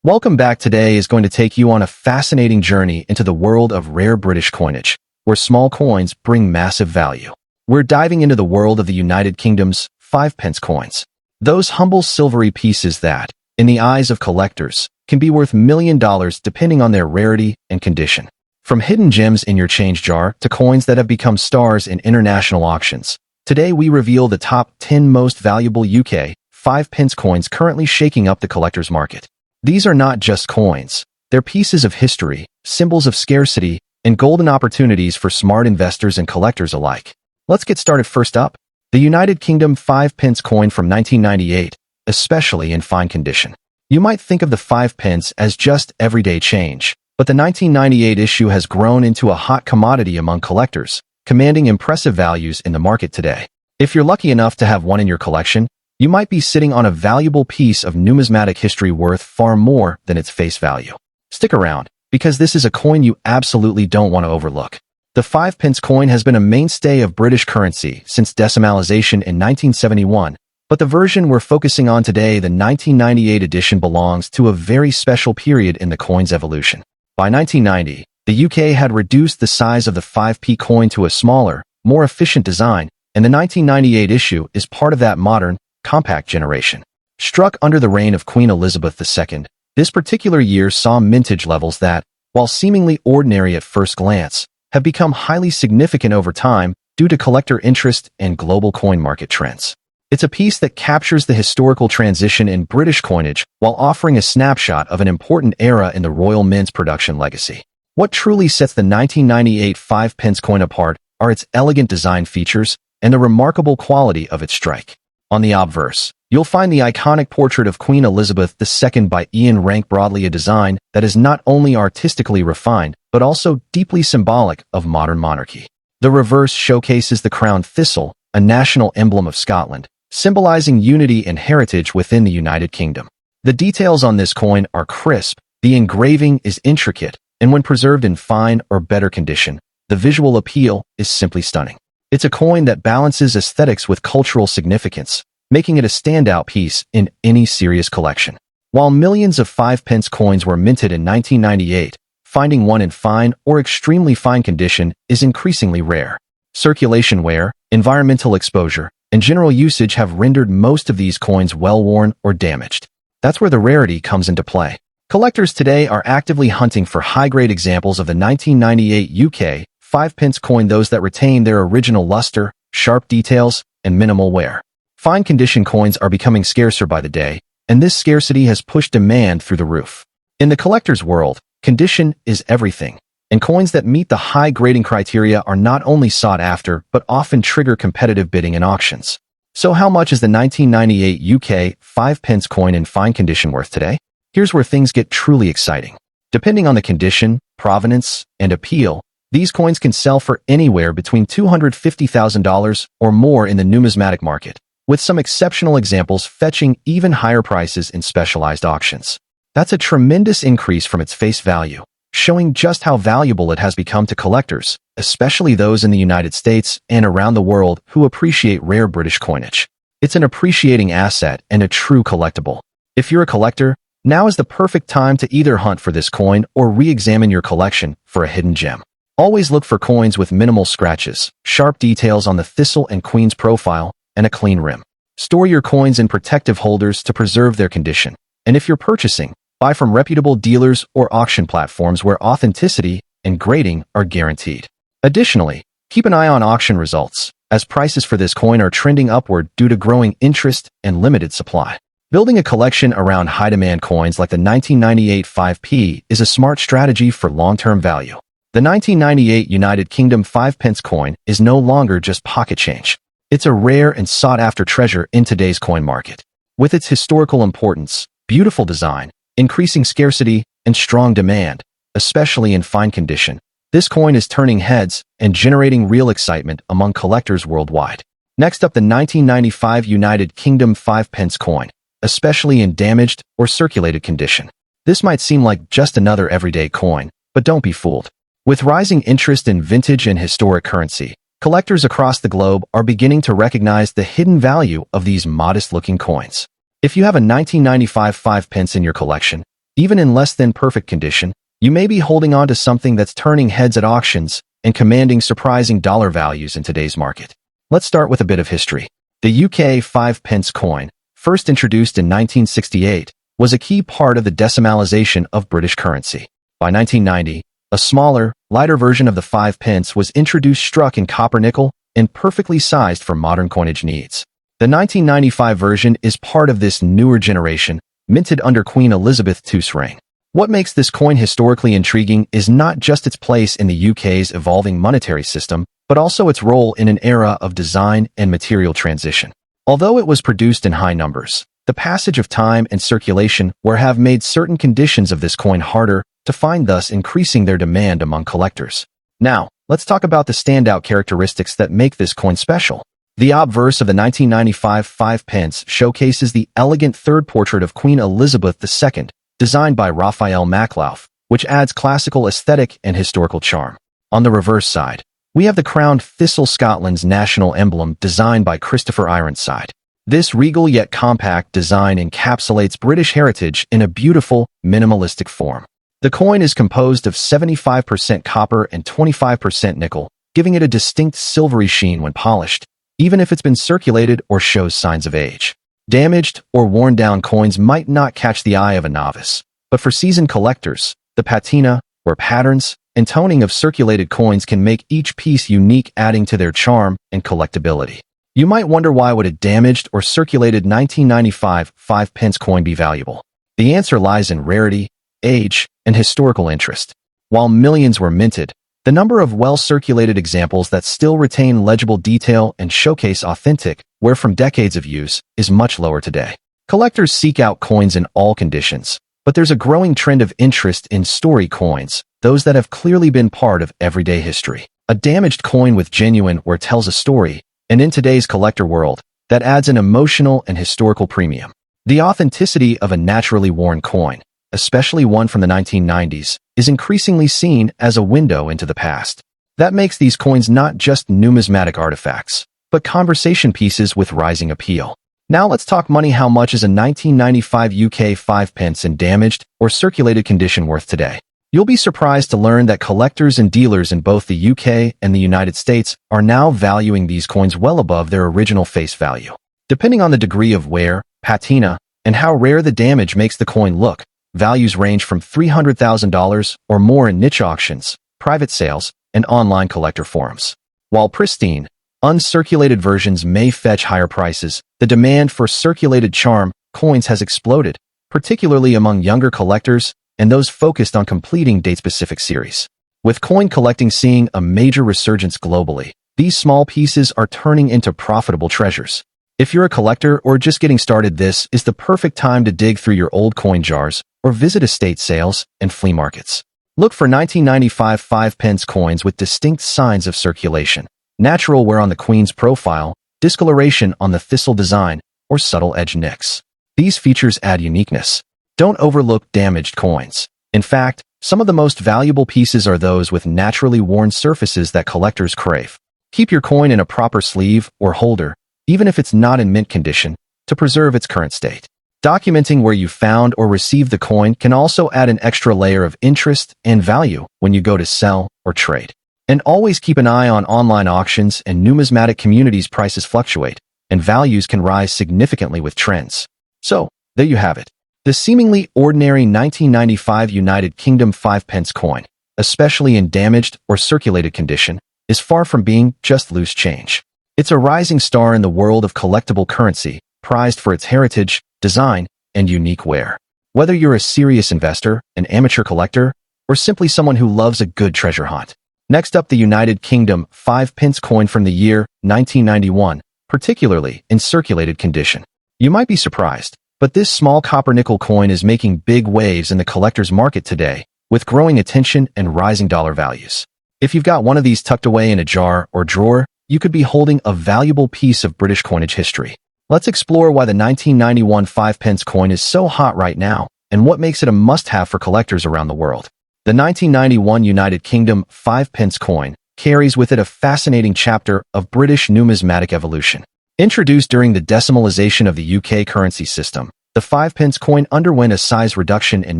Welcome back. Today is going to take you on a fascinating journey into the world of rare British coinage, where small coins bring massive value. We're diving into the world of the United Kingdom's 5 pence coins. Those humble silvery pieces that, in the eyes of collectors, can be worth $1,000,000 depending on their rarity and condition. From hidden gems in your change jar to coins that have become stars in international auctions, today we reveal the top 10 most valuable UK 5 pence coins currently shaking up the collector's market. These are not just coins. They're pieces of history, symbols of scarcity, and golden opportunities for smart investors and collectors alike. Let's get started. First up, the United Kingdom 5 pence coin from 1998, especially in fine condition. You might think of the 5 pence as just everyday change, but the 1998 issue has grown into a hot commodity among collectors, commanding impressive values in the market today. If you're lucky enough to have one in your collection, you might be sitting on a valuable piece of numismatic history worth far more than its face value. Stick around, because this is a coin you absolutely don't want to overlook. The 5 pence coin has been a mainstay of British currency since decimalization in 1971, but the version we're focusing on today, the 1998 edition, belongs to a very special period in the coin's evolution. By 1990, the UK had reduced the size of the 5p coin to a smaller, more efficient design, and the 1998 issue is part of that modern, compact generation. Struck under the reign of Queen Elizabeth II, this particular year saw mintage levels that, while seemingly ordinary at first glance, have become highly significant over time due to collector interest and global coin market trends. It's a piece that captures the historical transition in British coinage while offering a snapshot of an important era in the Royal Mint's production legacy. What truly sets the 1998 5 pence coin apart are its elegant design features and the remarkable quality of its strike. On the obverse, you'll find the iconic portrait of Queen Elizabeth II by Ian Rank, broadly a design that is not only artistically refined, but also deeply symbolic of modern monarchy. The reverse showcases the crowned thistle, a national emblem of Scotland, symbolizing unity and heritage within the United Kingdom. The details on this coin are crisp, the engraving is intricate, and when preserved in fine or better condition, the visual appeal is simply stunning. It's a coin that balances aesthetics with cultural significance, making it a standout piece in any serious collection. While millions of 5 pence coins were minted in 1998, finding one in fine or extremely fine condition is increasingly rare. Circulation wear, environmental exposure, and general usage have rendered most of these coins well-worn or damaged. That's where the rarity comes into play. Collectors today are actively hunting for high-grade examples of the 1998 UK 5 pence coin, those that retain their original luster, sharp details, and minimal wear. Fine condition coins are becoming scarcer by the day, and this scarcity has pushed demand through the roof. In the collector's world, condition is everything, and coins that meet the high grading criteria are not only sought after, but often trigger competitive bidding in auctions. So how much is the 1998 UK 5 pence coin in fine condition worth today? Here's where things get truly exciting. Depending on the condition, provenance, and appeal, these coins can sell for anywhere between $250,000 or more in the numismatic market, with some exceptional examples fetching even higher prices in specialized auctions. That's a tremendous increase from its face value, showing just how valuable it has become to collectors, especially those in the United States and around the world who appreciate rare British coinage. It's an appreciating asset and a true collectible. If you're a collector, now is the perfect time to either hunt for this coin or re-examine your collection for a hidden gem. Always look for coins with minimal scratches, sharp details on the thistle and queen's profile, and a clean rim. Store your coins in protective holders to preserve their condition. And if you're purchasing, buy from reputable dealers or auction platforms where authenticity and grading are guaranteed. Additionally, keep an eye on auction results, as prices for this coin are trending upward due to growing interest and limited supply. Building a collection around high-demand coins like the 1998 5p is a smart strategy for long-term value. The 1998 United Kingdom 5 pence coin is no longer just pocket change. It's a rare and sought-after treasure in today's coin market. With its historical importance, beautiful design, increasing scarcity, and strong demand, especially in fine condition, this coin is turning heads and generating real excitement among collectors worldwide. Next up, the 1995 United Kingdom 5 pence coin, especially in damaged or circulated condition. This might seem like just another everyday coin, but don't be fooled. With rising interest in vintage and historic currency, collectors across the globe are beginning to recognize the hidden value of these modest-looking coins. If you have a 1995 5 pence in your collection, Even in less than perfect condition, you may be holding on to something that's turning heads at auctions and commanding surprising dollar values in today's market. Let's start with a bit of history. The UK 5p coin, first introduced in 1968, was a key part of the decimalisation of British currency. By 1990, a smaller, lighter version of the 5p was introduced, struck in copper-nickel and perfectly sized for modern coinage needs. The 1995 version is part of this newer generation, minted under Queen Elizabeth II's reign. What makes this coin historically intriguing is not just its place in the UK's evolving monetary system, but also its role in an era of design and material transition. Although it was produced in high numbers, the passage of time and circulation have made certain conditions of this coin harder to find, thus increasing their demand among collectors. Now, let's talk about the standout characteristics that make this coin special. The obverse of the 1995 5p showcases the elegant third portrait of Queen Elizabeth II, designed by Raphael Maklauf, which adds classical aesthetic and historical charm. On the reverse side, we have the crowned thistle, Scotland's national emblem, designed by Christopher Ironside. This regal yet compact design encapsulates British heritage in a beautiful, minimalistic form. The coin is composed of 75% copper and 25% nickel, giving it a distinct silvery sheen when polished, even if it's been circulated or shows signs of age. Damaged or worn-down coins might not catch the eye of a novice, but for seasoned collectors, the patina, or patterns, and toning of circulated coins can make each piece unique, adding to their charm and collectability. You might wonder, why would a damaged or circulated 1995 5p coin be valuable? The answer lies in rarity, age, and historical interest. While millions were minted, the number of well-circulated examples that still retain legible detail and showcase authentic wear from decades of use is much lower today. Collectors seek out coins in all conditions, but there's a growing trend of interest in story coins, those that have clearly been part of everyday history. A damaged coin with genuine wear tells a story, and in today's collector world, that adds an emotional and historical premium. The authenticity of a naturally worn coin, especially one from the 1990s, is increasingly seen as a window into the past. That makes these coins not just numismatic artifacts, but conversation pieces with rising appeal. Now let's talk money. How much is a 1995 UK 5p in damaged or circulated condition worth today? You'll be surprised to learn that collectors and dealers in both the UK and the United States are now valuing these coins well above their original face value. Depending on the degree of wear, patina, and how rare the damage makes the coin look, values range from $300,000 or more in niche auctions, private sales, and online collector forums. While pristine, uncirculated versions may fetch higher prices, the demand for circulated charm coins has exploded, particularly among younger collectors and those focused on completing date-specific series. With coin collecting seeing a major resurgence globally, these small pieces are turning into profitable treasures. If you're a collector or just getting started, this is the perfect time to dig through your old coin jars or visit estate sales and flea markets. Look for 1995 5p coins with distinct signs of circulation, natural wear on the Queen's profile, discoloration on the thistle design, or subtle edge nicks. These features add uniqueness. Don't overlook damaged coins. In fact, some of the most valuable pieces are those with naturally worn surfaces that collectors crave. Keep your coin in a proper sleeve or holder, even if it's not in mint condition, to preserve its current state. Documenting where you found or received the coin can also add an extra layer of interest and value when you go to sell or trade. And always keep an eye on online auctions and numismatic communities. Prices fluctuate, and values can rise significantly with trends. So, there you have it. The seemingly ordinary 1995 United Kingdom 5p coin, especially in damaged or circulated condition, is far from being just loose change. It's a rising star in the world of collectible currency, prized for its heritage, design, and unique wear. Whether you're a serious investor, an amateur collector, or simply someone who loves a good treasure hunt. Next up, the United Kingdom 5p coin from the year 1991, particularly in circulated condition. You might be surprised, but this small copper-nickel coin is making big waves in the collector's market today, with growing attention and rising dollar values. If you've got one of these tucked away in a jar or drawer, you could be holding a valuable piece of British coinage history. Let's explore why the 1991 5p coin is so hot right now, and what makes it a must-have for collectors around the world. The 1991 United Kingdom 5p coin carries with it a fascinating chapter of British numismatic evolution. Introduced during the decimalisation of the UK currency system, The 5-pence coin underwent a size reduction in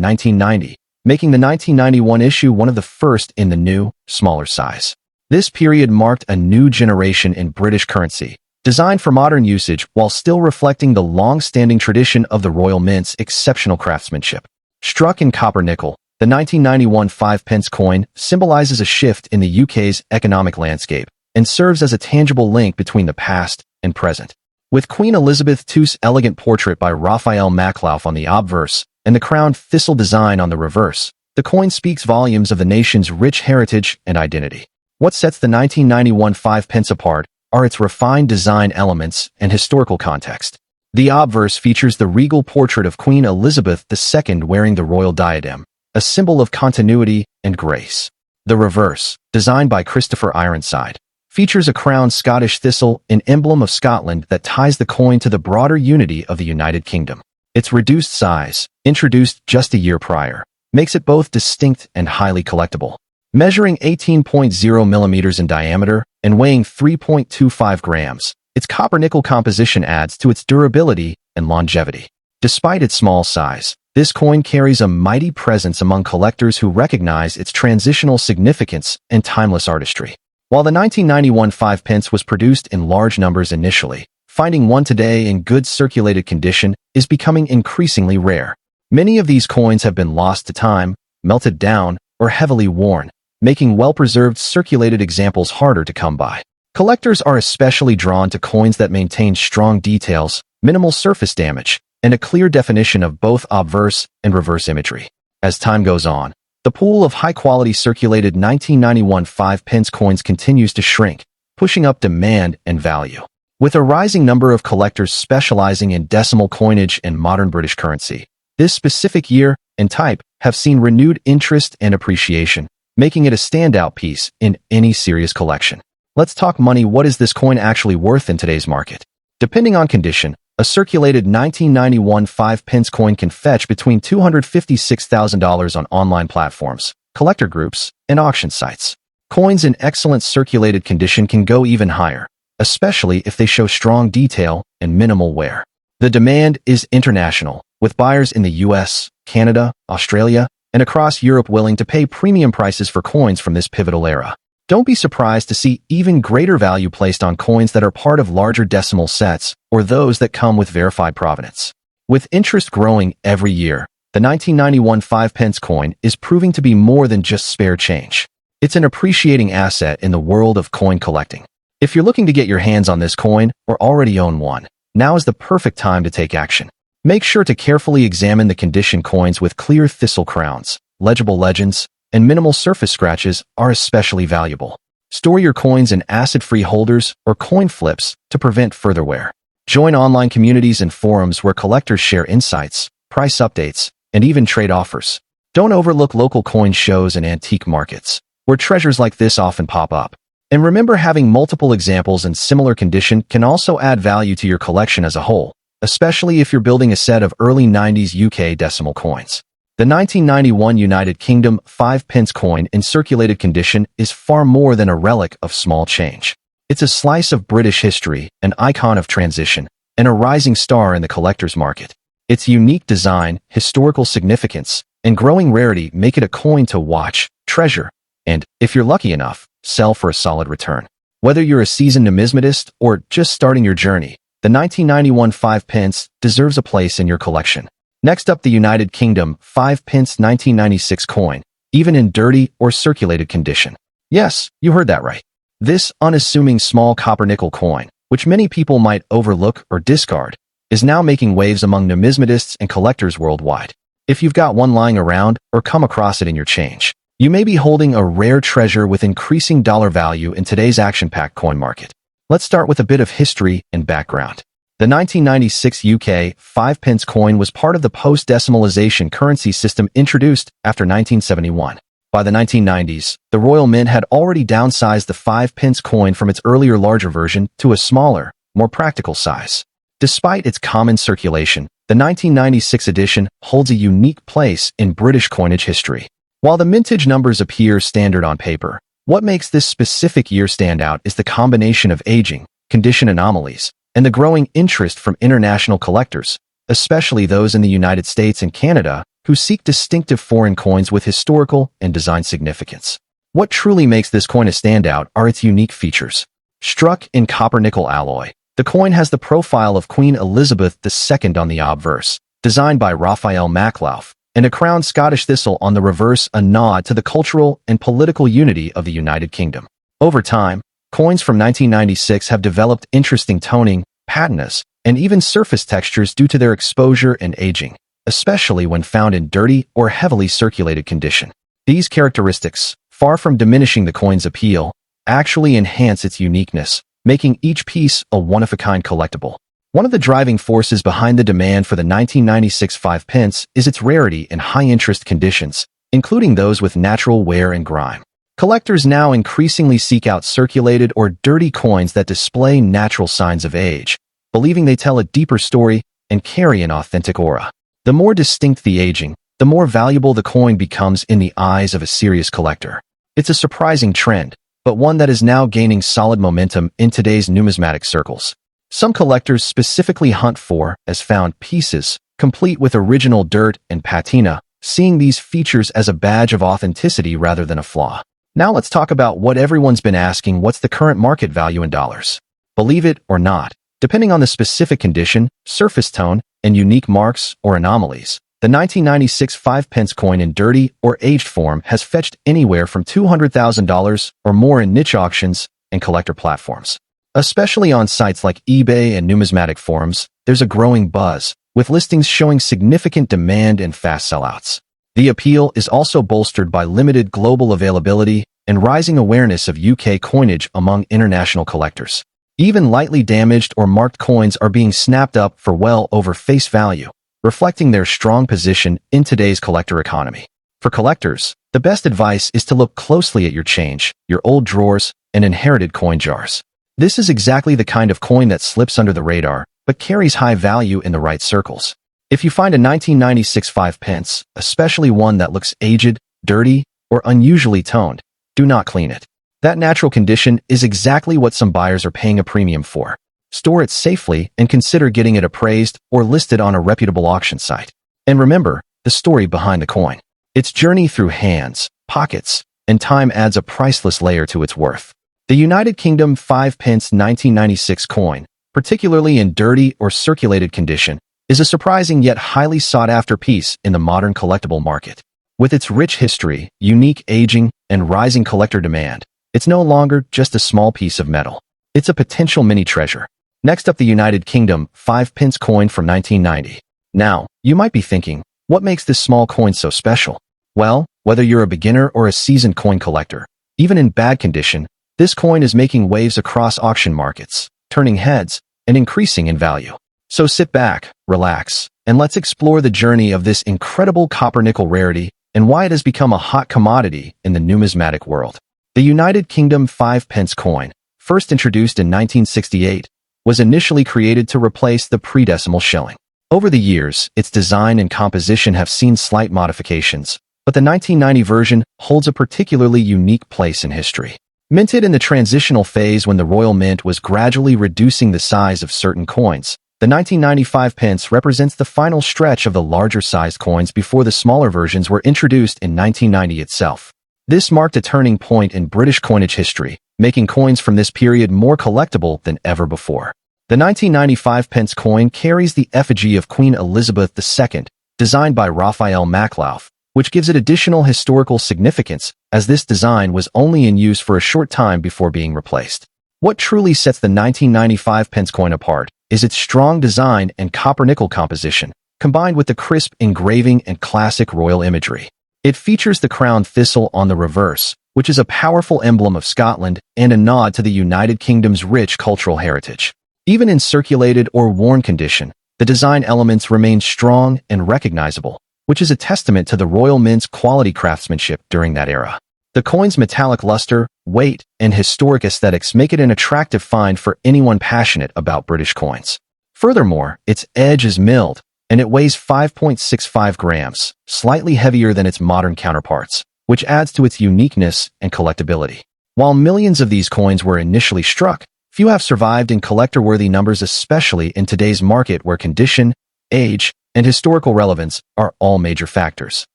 1990, making the 1991 issue one of the first in the new, smaller size. This period marked a new generation in British currency, designed for modern usage while still reflecting the long-standing tradition of the Royal Mint's exceptional craftsmanship. Struck in copper nickel, the 1991 5-pence coin symbolizes a shift in the UK's economic landscape and serves as a tangible link between the past and present. With Queen Elizabeth II's elegant portrait by Raphael Maklauf on the obverse and the crowned thistle design on the reverse, the coin speaks volumes of the nation's rich heritage and identity. What sets the 1991 5-pence apart are its refined design elements and historical context. The obverse features the regal portrait of Queen Elizabeth II wearing the royal diadem, a symbol of continuity and grace. The reverse, designed by Christopher Ironside, features a crowned Scottish thistle, an emblem of Scotland that ties the coin to the broader unity of the United Kingdom. Its reduced size, introduced just a year prior, makes it both distinct and highly collectible. Measuring 18.0 millimeters in diameter and weighing 3.25 grams, its copper-nickel composition adds to its durability and longevity. Despite its small size, this coin carries a mighty presence among collectors who recognize its transitional significance and timeless artistry. While the 1991 5-pence was produced in large numbers initially, finding one today in good circulated condition is becoming increasingly rare. Many of these coins have been lost to time, melted down, or heavily worn, making well-preserved circulated examples harder to come by. Collectors are especially drawn to coins that maintain strong details, minimal surface damage, and a clear definition of both obverse and reverse imagery. As time goes on, the pool of high-quality circulated 1991 5-pence coins continues to shrink, pushing up demand and value. With a rising number of collectors specializing in decimal coinage and modern British currency, this specific year and type have seen renewed interest and appreciation, making it a standout piece in any serious collection. Let's talk money. What is this coin actually worth in today's market? Depending on condition, a circulated 1991 5-pence coin can fetch between $256,000 on online platforms, collector groups, and auction sites. Coins in excellent circulated condition can go even higher, especially if they show strong detail and minimal wear. The demand is international, with buyers in the US, Canada, Australia, and across Europe willing to pay premium prices for coins from this pivotal era. Don't be surprised to see even greater value placed on coins that are part of larger decimal sets or those that come with verified provenance. With interest growing every year, the 1991 5-pence coin is proving to be more than just spare change. It's an appreciating asset in the world of coin collecting. If you're looking to get your hands on this coin or already own one, now is the perfect time to take action. Make sure to carefully examine the condition. Coins with clear thistle crowns, legible legends, and minimal surface scratches are especially valuable. Store your coins in acid-free holders or coin flips to prevent further wear. Join online communities and forums where collectors share insights, price updates, and even trade offers. Don't overlook local coin shows and antique markets, where treasures like this often pop up. And remember, having multiple examples in similar condition can also add value to your collection as a whole, especially if you're building a set of early 90s UK decimal coins. The 1991 United Kingdom 5-pence coin in circulated condition is far more than a relic of small change. It's a slice of British history, an icon of transition, and a rising star in the collector's market. Its unique design, historical significance, and growing rarity make it a coin to watch, treasure, and, if you're lucky enough, sell for a solid return. Whether you're a seasoned numismatist or just starting your journey, the 1991 5-pence deserves a place in your collection. Next up, the United Kingdom 5-pence 1996 coin, even in dirty or circulated condition. Yes, you heard that right. This unassuming small copper-nickel coin, which many people might overlook or discard, is now making waves among numismatists and collectors worldwide. If you've got one lying around or come across it in your change, you may be holding a rare treasure with increasing dollar value in today's action-packed coin market. Let's start with a bit of history and background. The 1996 UK 5-pence coin was part of the post-decimalization currency system introduced after 1971. By the 1990s, the Royal Mint had already downsized the 5-pence coin from its earlier larger version to a smaller, more practical size. Despite its common circulation, the 1996 edition holds a unique place in British coinage history. While the mintage numbers appear standard on paper, what makes this specific year stand out is the combination of aging, condition anomalies, and the growing interest from international collectors, especially those in the United States and Canada, who seek distinctive foreign coins with historical and design significance. What truly makes this coin a standout are its unique features. Struck in copper-nickel alloy, the coin has the profile of Queen Elizabeth II on the obverse, designed by Raphael Maklauf, and a crowned Scottish thistle on the reverse, a nod to the cultural and political unity of the United Kingdom. Over time, coins from 1996 have developed interesting toning, patinas, and even surface textures due to their exposure and aging, especially when found in dirty or heavily circulated condition. These characteristics, far from diminishing the coin's appeal, actually enhance its uniqueness, making each piece a one-of-a-kind collectible. One of the driving forces behind the demand for the 1996 5 pence is its rarity and high-interest conditions, including those with natural wear and grime. Collectors now increasingly seek out circulated or dirty coins that display natural signs of age, believing they tell a deeper story and carry an authentic aura. The more distinct the aging, the more valuable the coin becomes in the eyes of a serious collector. It's a surprising trend, but one that is now gaining solid momentum in today's numismatic circles. Some collectors specifically hunt for, as found pieces, complete with original dirt and patina, seeing these features as a badge of authenticity rather than a flaw. Now let's talk about what everyone's been asking: what's the current market value in dollars? Believe it or not, depending on the specific condition, surface tone, and unique marks or anomalies, the 1996 5 pence coin in dirty or aged form has fetched anywhere from $200,000 or more in niche auctions and collector platforms. Especially on sites like eBay and numismatic forums, there's a growing buzz, with listings showing significant demand and fast sellouts. The appeal is also bolstered by limited global availability and rising awareness of UK coinage among international collectors. Even lightly damaged or marked coins are being snapped up for well over face value, reflecting their strong position in today's collector economy. For collectors, the best advice is to look closely at your change, your old drawers, and inherited coin jars. This is exactly the kind of coin that slips under the radar, but carries high value in the right circles. If you find a 1996 5 pence, especially one that looks aged, dirty, or unusually toned, do not clean it. That natural condition is exactly what some buyers are paying a premium for. Store it safely and consider getting it appraised or listed on a reputable auction site. And remember the story behind the coin. Its journey through hands, pockets, and time adds a priceless layer to its worth. The United Kingdom 5 pence 1996 coin, particularly in dirty or circulated condition, is a surprising yet highly sought-after piece in the modern collectible market. With its rich history, unique aging, and rising collector demand, it's no longer just a small piece of metal. It's a potential mini treasure. Next up, the United Kingdom 5 pence coin from 1990. Now, you might be thinking, what makes this small coin so special? Well, whether you're a beginner or a seasoned coin collector, even in bad condition, this coin is making waves across auction markets, turning heads, and increasing in value. So sit back, relax, and let's explore the journey of this incredible copper-nickel rarity and why it has become a hot commodity in the numismatic world. The United Kingdom 5 pence coin, first introduced in 1968, was initially created to replace the pre-decimal shilling. Over the years, its design and composition have seen slight modifications, but the 1990 version holds a particularly unique place in history. Minted in the transitional phase when the Royal Mint was gradually reducing the size of certain coins, the 1995 pence represents the final stretch of the larger-sized coins before the smaller versions were introduced in 1990 itself. This marked a turning point in British coinage history, making coins from this period more collectible than ever before. The 1995 pence coin carries the effigy of Queen Elizabeth II, designed by Raphael Maklauf, which gives it additional historical significance, as this design was only in use for a short time before being replaced. What truly sets the 1995 pence coin apart is its strong design and copper-nickel composition, combined with the crisp engraving and classic royal imagery. It features the crowned thistle on the reverse, which is a powerful emblem of Scotland and a nod to the United Kingdom's rich cultural heritage. Even in circulated or worn condition, the design elements remain strong and recognizable, which is a testament to the Royal Mint's quality craftsmanship during that era. The coin's metallic luster, weight, and historic aesthetics make it an attractive find for anyone passionate about British coins. Furthermore, its edge is milled, and it weighs 5.65 grams, slightly heavier than its modern counterparts, which adds to its uniqueness and collectability. While millions of these coins were initially struck, few have survived in collector-worthy numbers, especially in today's market where condition, age, and historical relevance are all major factors.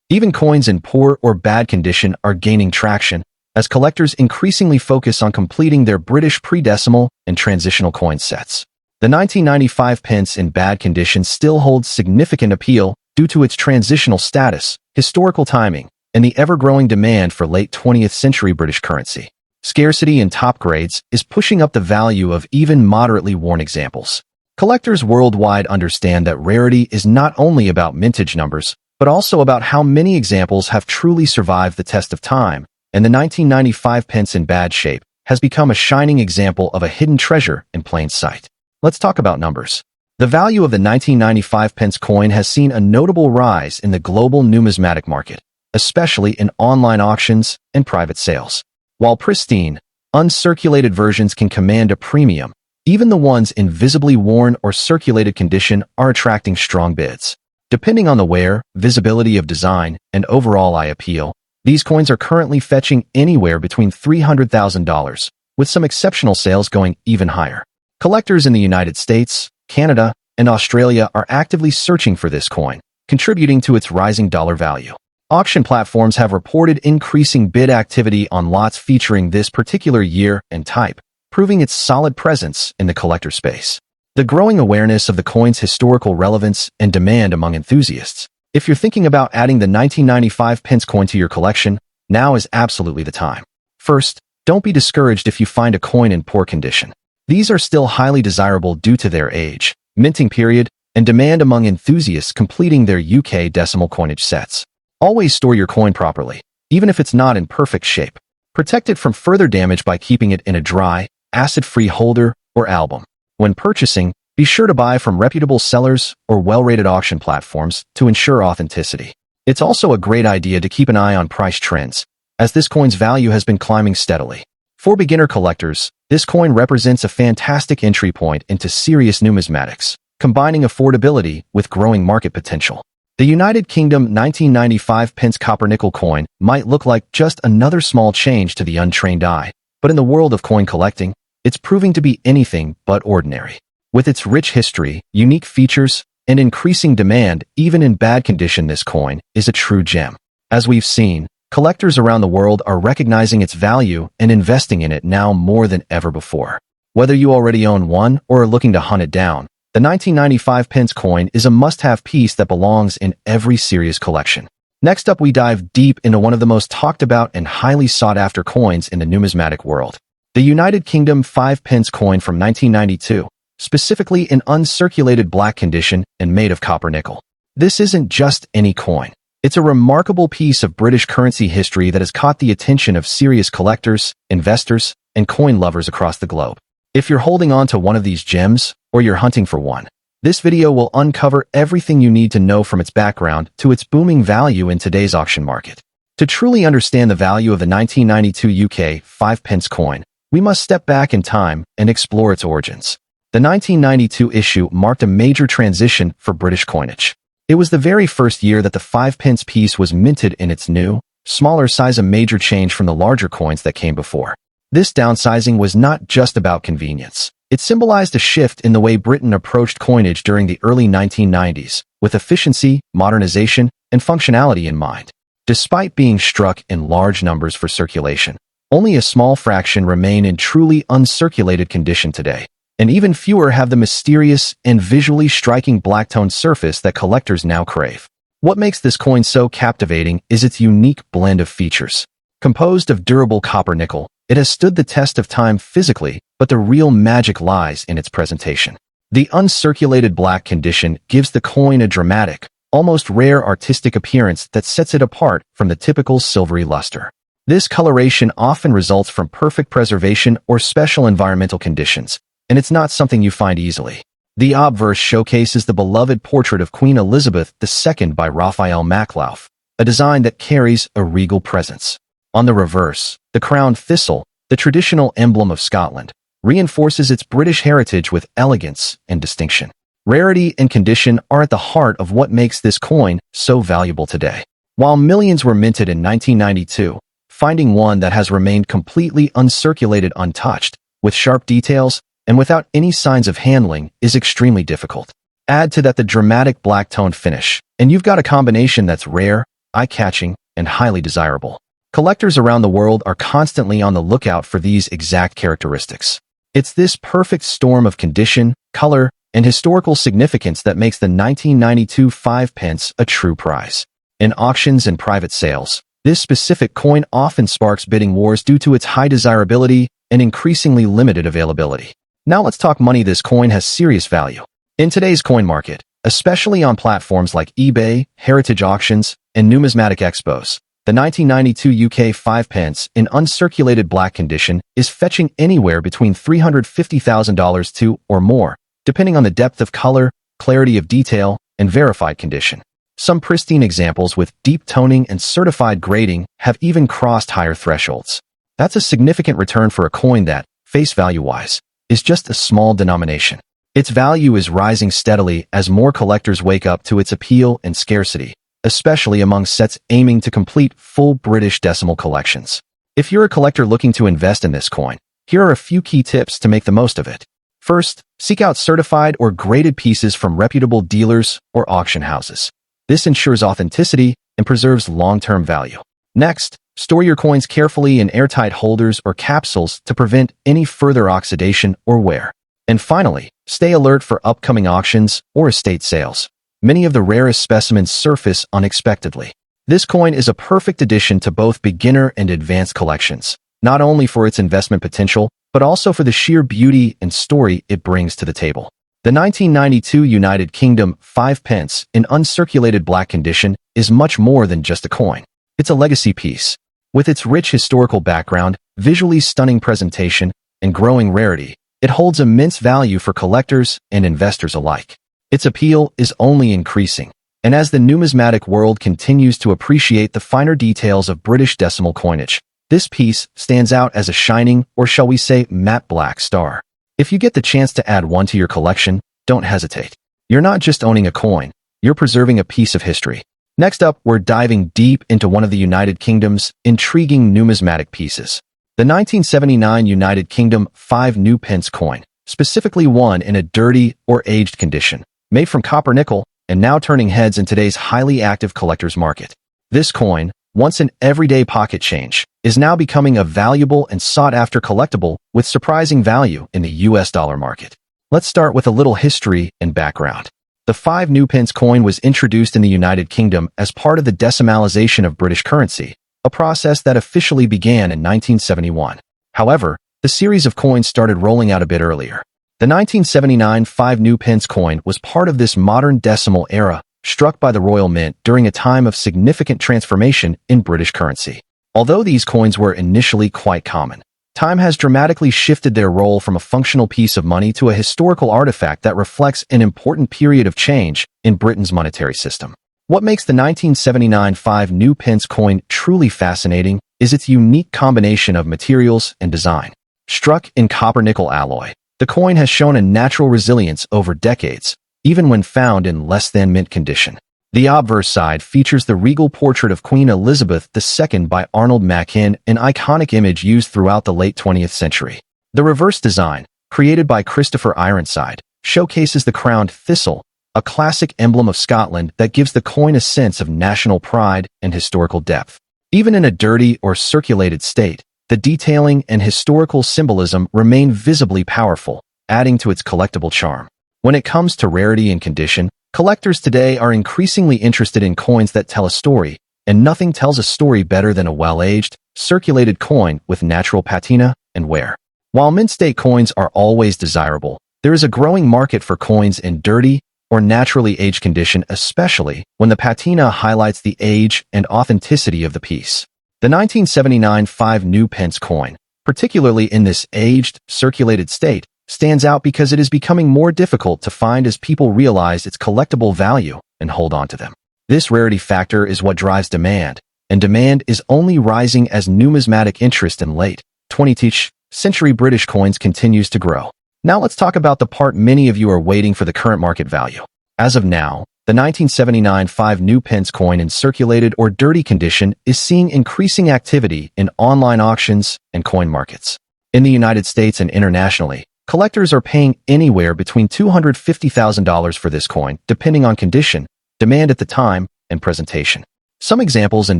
Even coins in poor or bad condition are gaining traction as collectors increasingly focus on completing their British pre-decimal and transitional coin sets. The 1995 pence in bad condition still holds significant appeal due to its transitional status, historical timing, and the ever-growing demand for late 20th century British currency. Scarcity in top grades is pushing up the value of even moderately worn examples. Collectors worldwide understand that rarity is not only about mintage numbers, but also about how many examples have truly survived the test of time, and the 1995 pence in bad shape has become a shining example of a hidden treasure in plain sight. Let's talk about numbers. The value of the 1995 pence coin has seen a notable rise in the global numismatic market, especially in online auctions and private sales. While pristine, uncirculated versions can command a premium, even the ones in visibly worn or circulated condition are attracting strong bids. Depending on the wear, visibility of design, and overall eye appeal, these coins are currently fetching anywhere between $300,000, with some exceptional sales going even higher. Collectors in the United States, Canada, and Australia are actively searching for this coin, contributing to its rising dollar value. Auction platforms have reported increasing bid activity on lots featuring this particular year and type, proving its solid presence in the collector space. The growing awareness of the coin's historical relevance and demand among enthusiasts. If you're thinking about adding the 1995 pence coin to your collection, now is absolutely the time. First, don't be discouraged if you find a coin in poor condition. These are still highly desirable due to their age, minting period, and demand among enthusiasts completing their UK decimal coinage sets. Always store your coin properly, even if it's not in perfect shape. Protect it from further damage by keeping it in a dry, acid-free holder or album. When purchasing, be sure to buy from reputable sellers or well-rated auction platforms to ensure authenticity. It's also a great idea to keep an eye on price trends, as this coin's value has been climbing steadily. For beginner collectors, this coin represents a fantastic entry point into serious numismatics, combining affordability with growing market potential. The United Kingdom 1995 pence copper-nickel coin might look like just another small change to the untrained eye, but in the world of coin collecting, it's proving to be anything but ordinary. With its rich history, unique features, and increasing demand even in bad condition, this coin is a true gem. As we've seen, collectors around the world are recognizing its value and investing in it now more than ever before. Whether you already own one or are looking to hunt it down, the 1995 pence coin is a must-have piece that belongs in every serious collection. Next up, we dive deep into one of the most talked about and highly sought-after coins in the numismatic world. The United Kingdom 5 pence coin from 1992, specifically in uncirculated black condition and made of copper-nickel. This isn't just any coin. It's a remarkable piece of British currency history that has caught the attention of serious collectors, investors, and coin lovers across the globe. If you're holding on to one of these gems, or you're hunting for one, this video will uncover everything you need to know from its background to its booming value in today's auction market. To truly understand the value of the 1992 UK 5 pence coin, we must step back in time and explore its origins. The 1992 issue marked a major transition for British coinage. It was the very first year that the 5 pence piece was minted in its new, smaller size, a major change from the larger coins that came before. This downsizing was not just about convenience. It symbolized a shift in the way Britain approached coinage during the early 1990s, with efficiency, modernization, and functionality in mind. Despite being struck in large numbers for circulation, only a small fraction remain in truly uncirculated condition today, and even fewer have the mysterious and visually striking black-toned surface that collectors now crave. What makes this coin so captivating is its unique blend of features. Composed of durable copper-nickel, it has stood the test of time physically, but the real magic lies in its presentation. The uncirculated black condition gives the coin a dramatic, almost rare artistic appearance that sets it apart from the typical silvery luster. This coloration often results from perfect preservation or special environmental conditions, and it's not something you find easily. The obverse showcases the beloved portrait of Queen Elizabeth II by Raphael Maklauf, a design that carries a regal presence. On the reverse, the crowned thistle, the traditional emblem of Scotland, reinforces its British heritage with elegance and distinction. Rarity and condition are at the heart of what makes this coin so valuable today. While millions were minted in 1992, finding one that has remained completely uncirculated, untouched, with sharp details, and without any signs of handling is extremely difficult. Add to that the dramatic black-toned finish, and you've got a combination that's rare, eye-catching, and highly desirable. Collectors around the world are constantly on the lookout for these exact characteristics. It's this perfect storm of condition, color, and historical significance that makes the 1992 5 pence a true prize. In auctions and private sales, this specific coin often sparks bidding wars due to its high desirability and increasingly limited availability. Now let's talk money. This coin has serious value. In today's coin market, especially on platforms like eBay, heritage auctions, and numismatic expos, the 1992 UK 5 pence in uncirculated black condition is fetching anywhere between $350,000 to or more, depending on the depth of color, clarity of detail, and verified condition. Some pristine examples with deep toning and certified grading have even crossed higher thresholds. That's a significant return for a coin that, face value-wise, is just a small denomination. Its value is rising steadily as more collectors wake up to its appeal and scarcity, especially among sets aiming to complete full British decimal collections. If you're a collector looking to invest in this coin, here are a few key tips to make the most of it. First, seek out certified or graded pieces from reputable dealers or auction houses. This ensures authenticity and preserves long-term value. Next, store your coins carefully in airtight holders or capsules to prevent any further oxidation or wear. And finally, stay alert for upcoming auctions or estate sales. Many of the rarest specimens surface unexpectedly. This coin is a perfect addition to both beginner and advanced collections, not only for its investment potential, but also for the sheer beauty and story it brings to the table. The 1992 United Kingdom 5 pence in uncirculated black condition is much more than just a coin. It's a legacy piece. With its rich historical background, visually stunning presentation, and growing rarity, it holds immense value for collectors and investors alike. Its appeal is only increasing, and as the numismatic world continues to appreciate the finer details of British decimal coinage, this piece stands out as a shining, or shall we say, matte black star. If you get the chance to add one to your collection, don't hesitate. You're not just owning a coin, you're preserving a piece of history. Next up, we're diving deep into one of the United Kingdom's intriguing numismatic pieces. The 1979 United Kingdom 5 new pence coin, specifically one in a dirty or aged condition, made from copper nickel and now turning heads in today's highly active collector's market. This coin, once an everyday pocket change, is now becoming a valuable and sought-after collectible with surprising value in the US dollar market. Let's start with a little history and background. The 5 new pence coin was introduced in the United Kingdom as part of the decimalization of British currency, a process that officially began in 1971. However, the series of coins started rolling out a bit earlier. The 1979 5 new pence coin was part of this modern decimal era, struck by the Royal Mint during a time of significant transformation in British currency. Although these coins were initially quite common, time has dramatically shifted their role from a functional piece of money to a historical artifact that reflects an important period of change in Britain's monetary system. What makes the 1979 5 new pence coin truly fascinating is its unique combination of materials and design. Struck in copper-nickel alloy, the coin has shown a natural resilience over decades, even when found in less than mint condition. The obverse side features the regal portrait of Queen Elizabeth II by Arnold Machin, an iconic image used throughout the late 20th century. The reverse design, created by Christopher Ironside, showcases the crowned thistle, a classic emblem of Scotland that gives the coin a sense of national pride and historical depth. Even in a dirty or circulated state, the detailing and historical symbolism remain visibly powerful, adding to its collectible charm. When it comes to rarity and condition, collectors today are increasingly interested in coins that tell a story, and nothing tells a story better than a well-aged, circulated coin with natural patina and wear. While mint-state coins are always desirable, there is a growing market for coins in dirty or naturally aged condition, especially when the patina highlights the age and authenticity of the piece. The 1979 5 new pence coin, particularly in this aged, circulated state, stands out because it is becoming more difficult to find as people realize its collectible value and hold on to them. This rarity factor is what drives demand, and demand is only rising as numismatic interest in late 20th century British coins continues to grow. Now let's talk about the part many of you are waiting for: the current market value. As of now, the 1979 5 new pence coin in circulated or dirty condition is seeing increasing activity in online auctions and coin markets. In the United States and internationally, Collectors are paying anywhere between $250,000 for this coin, depending on condition, demand at the time, and presentation. Some examples in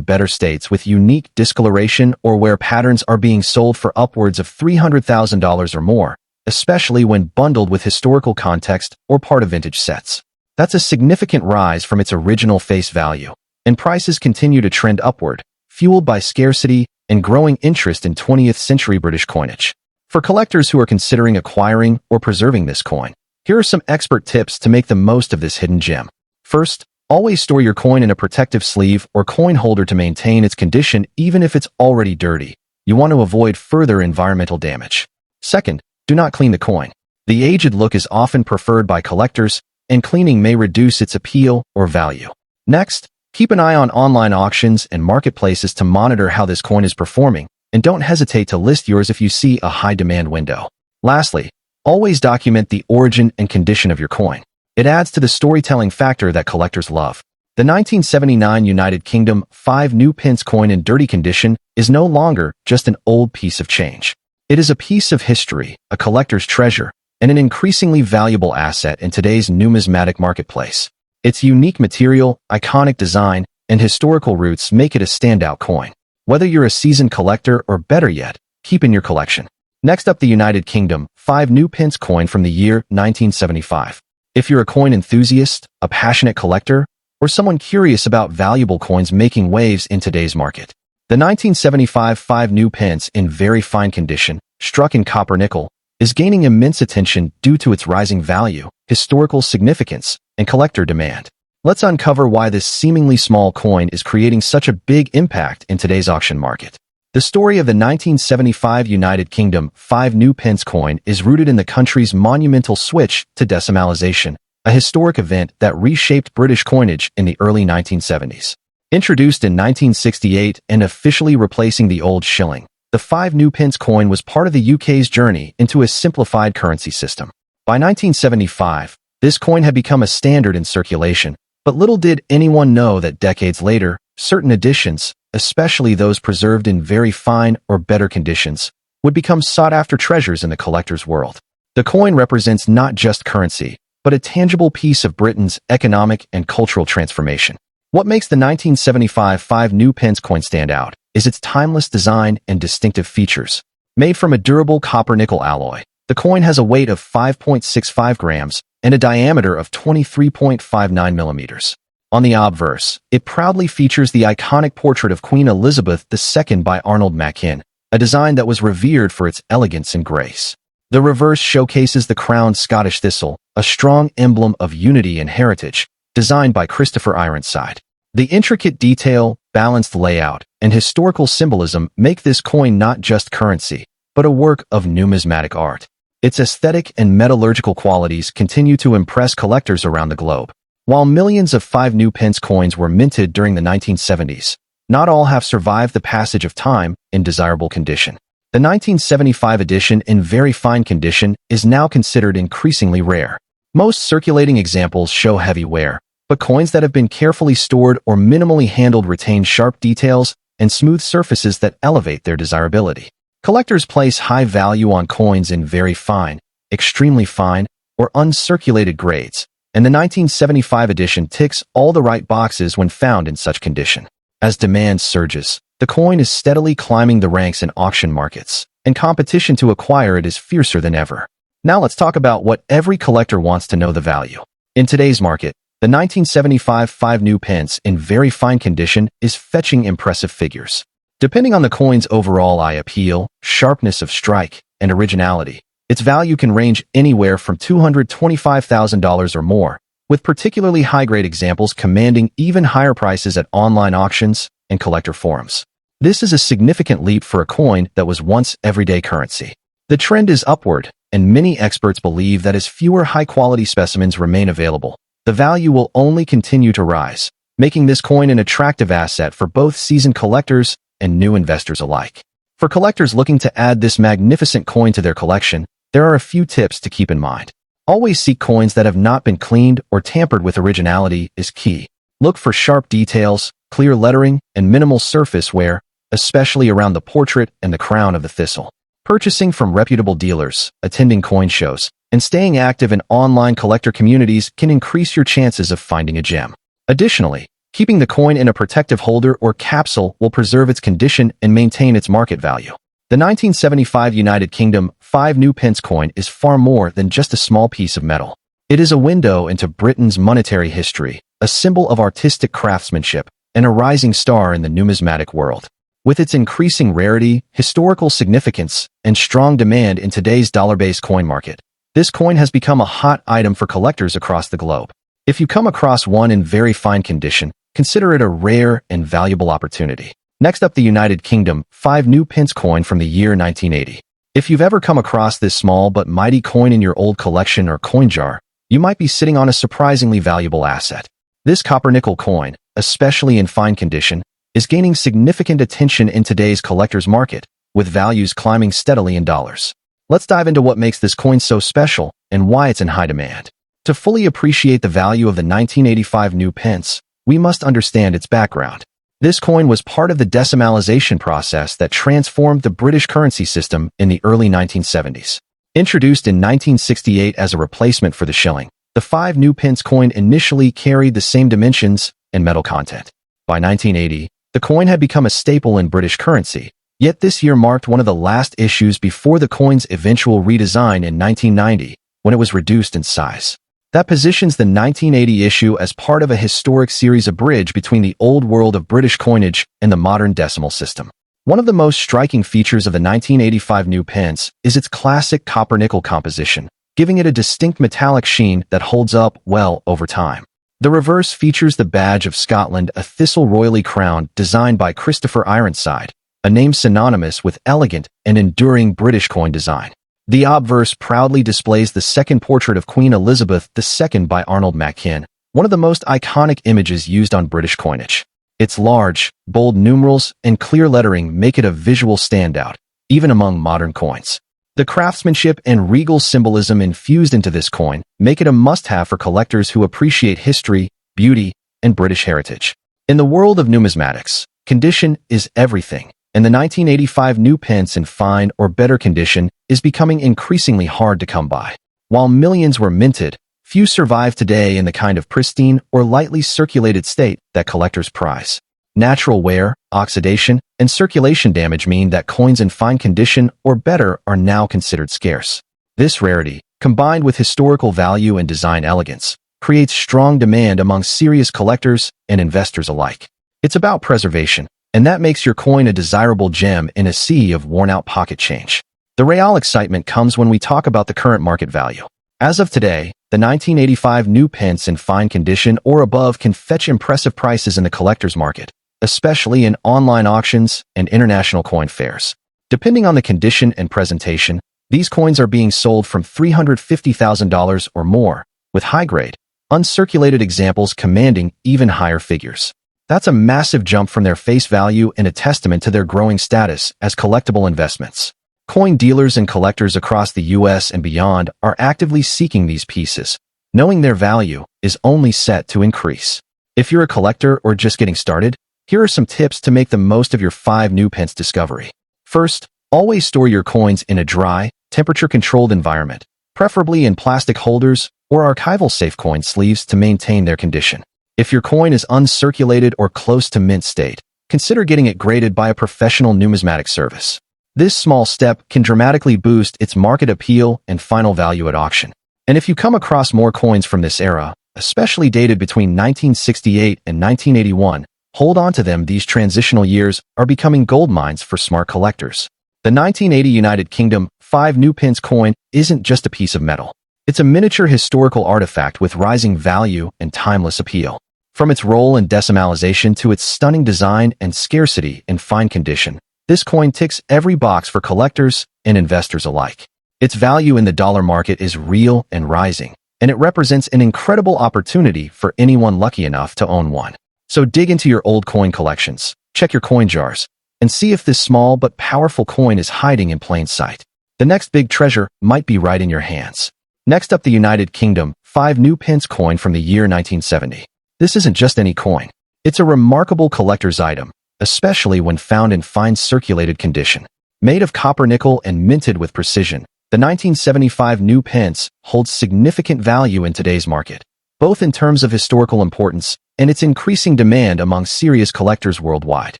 better states with unique discoloration or where patterns are being sold for upwards of $300,000 or more, especially when bundled with historical context or part of vintage sets. That's a significant rise from its original face value, and prices continue to trend upward, fueled by scarcity and growing interest in 20th century British coinage. For collectors who are considering acquiring or preserving this coin, here are some expert tips to make the most of this hidden gem. First, always store your coin in a protective sleeve or coin holder to maintain its condition even if it's already dirty. You want to avoid further environmental damage. Second, do not clean the coin. The aged look is often preferred by collectors, and cleaning may reduce its appeal or value. Next, keep an eye on online auctions and marketplaces to monitor how this coin is performing, and don't hesitate to list yours if you see a high-demand window. Lastly, always document the origin and condition of your coin. It adds to the storytelling factor that collectors love. The 1979 United Kingdom 5 new pence coin in dirty condition is no longer just an old piece of change. It is a piece of history, a collector's treasure, and an increasingly valuable asset in today's numismatic marketplace. Its unique material, iconic design, and historical roots make it a standout coin. Whether you're a seasoned collector or better yet, keep in your collection. Next up, the United Kingdom 5 new pence coin from the year 1975. If you're a coin enthusiast, a passionate collector, or someone curious about valuable coins making waves in today's market, the 1975 5 new pence in very fine condition, struck in copper nickel, is gaining immense attention due to its rising value, historical significance, and collector demand. Let's uncover why this seemingly small coin is creating such a big impact in today's auction market. The story of the 1975 United Kingdom 5 new pence coin is rooted in the country's monumental switch to decimalization, a historic event that reshaped British coinage in the early 1970s. Introduced in 1968 and officially replacing the old shilling, the 5 new pence coin was part of the UK's journey into a simplified currency system. By 1975, this coin had become a standard in circulation, but little did anyone know that decades later, certain editions, especially those preserved in very fine or better conditions, would become sought-after treasures in the collector's world. The coin represents not just currency, but a tangible piece of Britain's economic and cultural transformation. What makes the 1975 5 new pence coin stand out is its timeless design and distinctive features. Made from a durable copper-nickel alloy, the coin has a weight of 5.65 grams and a diameter of 23.59 millimeters. On the obverse, it proudly features the iconic portrait of Queen Elizabeth II by Arnold Machin, a design that was revered for its elegance and grace. The reverse showcases the crowned Scottish thistle, a strong emblem of unity and heritage, designed by Christopher Ironside. The intricate detail, balanced layout, and historical symbolism make this coin not just currency, but a work of numismatic art. Its aesthetic and metallurgical qualities continue to impress collectors around the globe. While millions of 5 new pence coins were minted during the 1970s, not all have survived the passage of time in desirable condition. The 1975 edition in very fine condition is now considered increasingly rare. Most circulating examples show heavy wear, but coins that have been carefully stored or minimally handled retain sharp details and smooth surfaces that elevate their desirability. Collectors place high value on coins in very fine, extremely fine, or uncirculated grades, and the 1975 edition ticks all the right boxes when found in such condition. As demand surges, the coin is steadily climbing the ranks in auction markets, and competition to acquire it is fiercer than ever. Now let's talk about what every collector wants to know: the value. In today's market, the 1975 5 new pence in very fine condition is fetching impressive figures. Depending on the coin's overall eye appeal, sharpness of strike, and originality, its value can range anywhere from $225,000 or more, with particularly high-grade examples commanding even higher prices at online auctions and collector forums. This is a significant leap for a coin that was once everyday currency. The trend is upward, and many experts believe that as fewer high-quality specimens remain available, the value will only continue to rise, making this coin an attractive asset for both seasoned collectors and new investors alike. For collectors looking to add this magnificent coin to their collection, there are a few tips to keep in mind. Always seek coins that have not been cleaned or tampered with. Originality is key. Look for sharp details, clear lettering, and minimal surface wear, especially around the portrait and the crown of the thistle. Purchasing from reputable dealers, attending coin shows, and staying active in online collector communities can increase your chances of finding a gem. Additionally, keeping the coin in a protective holder or capsule will preserve its condition and maintain its market value. The 1975 United Kingdom 5 new pence coin is far more than just a small piece of metal. It is a window into Britain's monetary history, a symbol of artistic craftsmanship, and a rising star in the numismatic world. With its increasing rarity, historical significance, and strong demand in today's dollar-based coin market, this coin has become a hot item for collectors across the globe. If you come across one in very fine condition, consider it a rare and valuable opportunity. Next up, the United Kingdom 5 new pence coin from the year 1980. If you've ever come across this small but mighty coin in your old collection or coin jar, you might be sitting on a surprisingly valuable asset. This copper-nickel coin, especially in fine condition, is gaining significant attention in today's collector's market, with values climbing steadily in dollars. Let's dive into what makes this coin so special and why it's in high demand. To fully appreciate the value of the 1985 new pence, we must understand its background. This coin was part of the decimalization process that transformed the British currency system in the early 1970s. Introduced in 1968 as a replacement for the shilling, the 5 new pence coin initially carried the same dimensions and metal content. By 1980, the coin had become a staple in British currency, yet this year marked one of the last issues before the coin's eventual redesign in 1990, when it was reduced in size. That positions the 1980 issue as part of a historic series, a bridge between the old world of British coinage and the modern decimal system. One of the most striking features of the 1985 new pence is its classic copper-nickel composition, giving it a distinct metallic sheen that holds up well over time. The reverse features the badge of Scotland, a thistle royally crowned, designed by Christopher Ironside, a name synonymous with elegant and enduring British coin design. The obverse proudly displays the second portrait of Queen Elizabeth II by Arnold Machin, one of the most iconic images used on British coinage. Its large, bold numerals and clear lettering make it a visual standout, even among modern coins. The craftsmanship and regal symbolism infused into this coin make it a must-have for collectors who appreciate history, beauty, and British heritage. In the world of numismatics, condition is everything, and the 1985 new pence in fine or better condition is becoming increasingly hard to come by. While millions were minted, few survive today in the kind of pristine or lightly circulated state that collectors prize. Natural wear, oxidation, and circulation damage mean that coins in fine condition or better are now considered scarce. This rarity, combined with historical value and design elegance, creates strong demand among serious collectors and investors alike. It's about preservation, and that makes your coin a desirable gem in a sea of worn-out pocket change. The real excitement comes when we talk about the current market value. As of today, the 1985 new pence in fine condition or above can fetch impressive prices in the collector's market, especially in online auctions and international coin fairs. Depending on the condition and presentation, these coins are being sold from $350,000 or more, with high-grade, uncirculated examples commanding even higher figures. That's a massive jump from their face value and a testament to their growing status as collectible investments. Coin dealers and collectors across the US and beyond are actively seeking these pieces, knowing their value is only set to increase. If you're a collector or just getting started, here are some tips to make the most of your 5 new pence discovery. First, always store your coins in a dry, temperature-controlled environment, preferably in plastic holders or archival safe coin sleeves to maintain their condition. If your coin is uncirculated or close to mint state, consider getting it graded by a professional numismatic service. This small step can dramatically boost its market appeal and final value at auction. And if you come across more coins from this era, especially dated between 1968 and 1981, hold on to them. These transitional years are becoming gold mines for smart collectors. The 1980 United Kingdom 5 new pence coin isn't just a piece of metal. It's a miniature historical artifact with rising value and timeless appeal. From its role in decimalization to its stunning design and scarcity in fine condition, this coin ticks every box for collectors and investors alike. Its value in the dollar market is real and rising, and it represents an incredible opportunity for anyone lucky enough to own one. So dig into your old coin collections, check your coin jars, and see if this small but powerful coin is hiding in plain sight. The next big treasure might be right in your hands. Next up, the United Kingdom 5 new pence coin from the year 1970. This isn't just any coin. It's a remarkable collector's item, especially when found in fine circulated condition. Made of copper nickel and minted with precision, the 1975 new pence holds significant value in today's market, both in terms of historical importance and its increasing demand among serious collectors worldwide.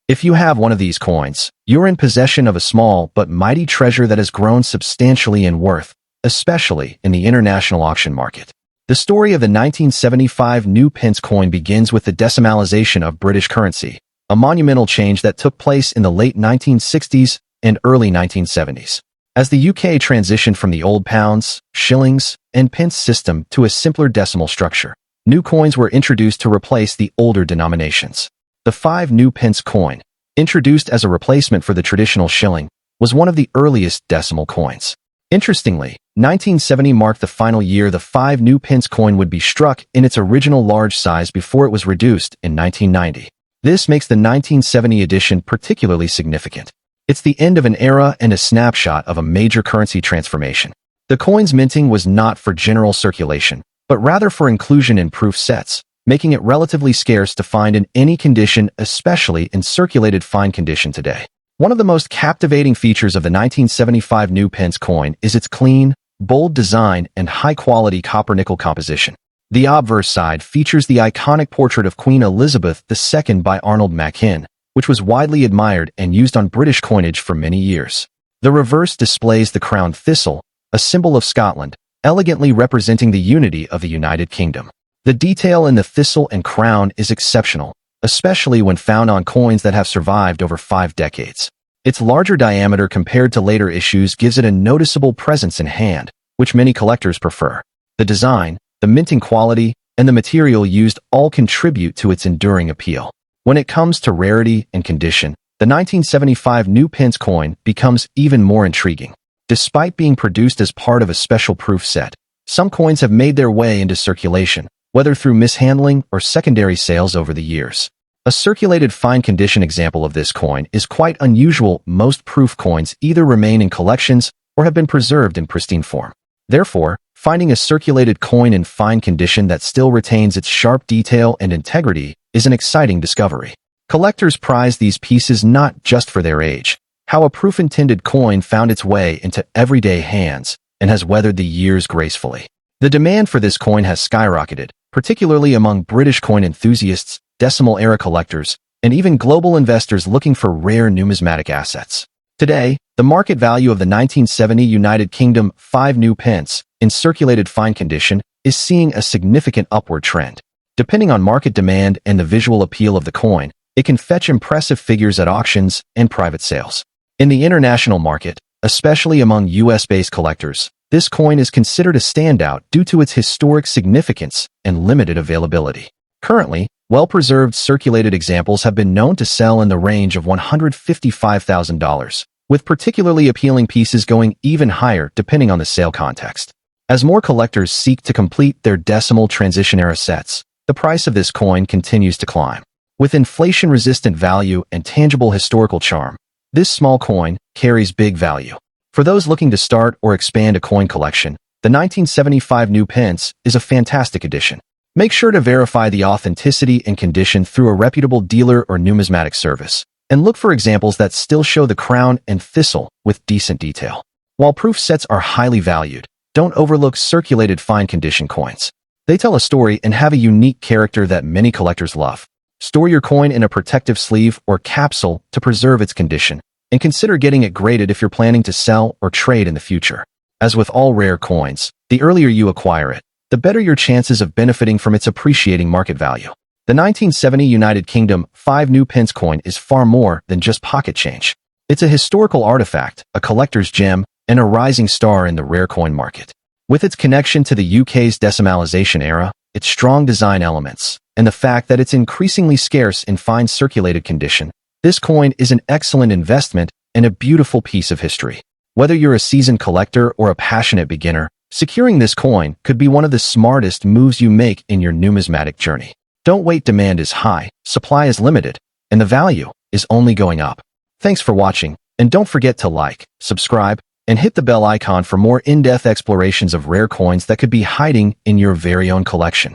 If you have one of these coins, you're in possession of a small but mighty treasure that has grown substantially in worth, especially in the international auction market. The story of the 1975 new pence coin begins with the decimalization of British currency, a monumental change that took place in the late 1960s and early 1970s. As the UK transitioned from the old pounds, shillings, and pence system to a simpler decimal structure, new coins were introduced to replace the older denominations. The 5 new pence coin, introduced as a replacement for the traditional shilling, was one of the earliest decimal coins. Interestingly, 1970 marked the final year the 5 new pence coin would be struck in its original large size before it was reduced in 1990. This makes the 1970 edition particularly significant. It's the end of an era and a snapshot of a major currency transformation. The coin's minting was not for general circulation, but rather for inclusion in proof sets, making it relatively scarce to find in any condition, especially in circulated fine condition today. One of the most captivating features of the 1975 new pence coin is its clean, bold design and high-quality copper-nickel composition. The obverse side features the iconic portrait of Queen Elizabeth II by Arnold Machin, which was widely admired and used on British coinage for many years. The reverse displays the crowned thistle, a symbol of Scotland, elegantly representing the unity of the United Kingdom. The detail in the thistle and crown is exceptional, especially when found on coins that have survived over 5 decades. Its larger diameter compared to later issues gives it a noticeable presence in hand, which many collectors prefer. The design, the minting quality, and the material used all contribute to its enduring appeal. When it comes to rarity and condition, the 1975 new pence coin becomes even more intriguing. Despite being produced as part of a special proof set, some coins have made their way into circulation, whether through mishandling or secondary sales over the years. A circulated fine condition example of this coin is quite unusual. Most proof coins either remain in collections or have been preserved in pristine form. Therefore, finding a circulated coin in fine condition that still retains its sharp detail and integrity is an exciting discovery. Collectors prize these pieces not just for their age, how a proof-intended coin found its way into everyday hands and has weathered the years gracefully. The demand for this coin has skyrocketed, particularly among British coin enthusiasts, decimal-era collectors, and even global investors looking for rare numismatic assets. Today, the market value of the 1970 United Kingdom 5 new pence, in circulated fine condition, is seeing a significant upward trend. Depending on market demand and the visual appeal of the coin, it can fetch impressive figures at auctions and private sales. In the international market, especially among US-based collectors, this coin is considered a standout due to its historic significance and limited availability. Currently, well-preserved circulated examples have been known to sell in the range of $155,000, with particularly appealing pieces going even higher depending on the sale context. As more collectors seek to complete their decimal transition-era sets, the price of this coin continues to climb. With inflation-resistant value and tangible historical charm, this small coin carries big value. For those looking to start or expand a coin collection, the 1975 new pence is a fantastic addition. Make sure to verify the authenticity and condition through a reputable dealer or numismatic service, and look for examples that still show the crown and thistle with decent detail. While proof sets are highly valued, don't overlook circulated fine condition coins. They tell a story and have a unique character that many collectors love. Store your coin in a protective sleeve or capsule to preserve its condition, and consider getting it graded if you're planning to sell or trade in the future. As with all rare coins, the earlier you acquire it, the better your chances of benefiting from its appreciating market value. The 1970 United Kingdom 5 new pence coin is far more than just pocket change. It's a historical artifact, a collector's gem, and a rising star in the rare coin market. With its connection to the UK's decimalization era, its strong design elements, and the fact that it's increasingly scarce in fine circulated condition, this coin is an excellent investment and a beautiful piece of history. Whether you're a seasoned collector or a passionate beginner, securing this coin could be one of the smartest moves you make in your numismatic journey. Don't wait, demand is high, supply is limited, and the value is only going up. Thanks for watching, and don't forget to like, subscribe, and hit the bell icon for more in-depth explorations of rare coins that could be hiding in your very own collection.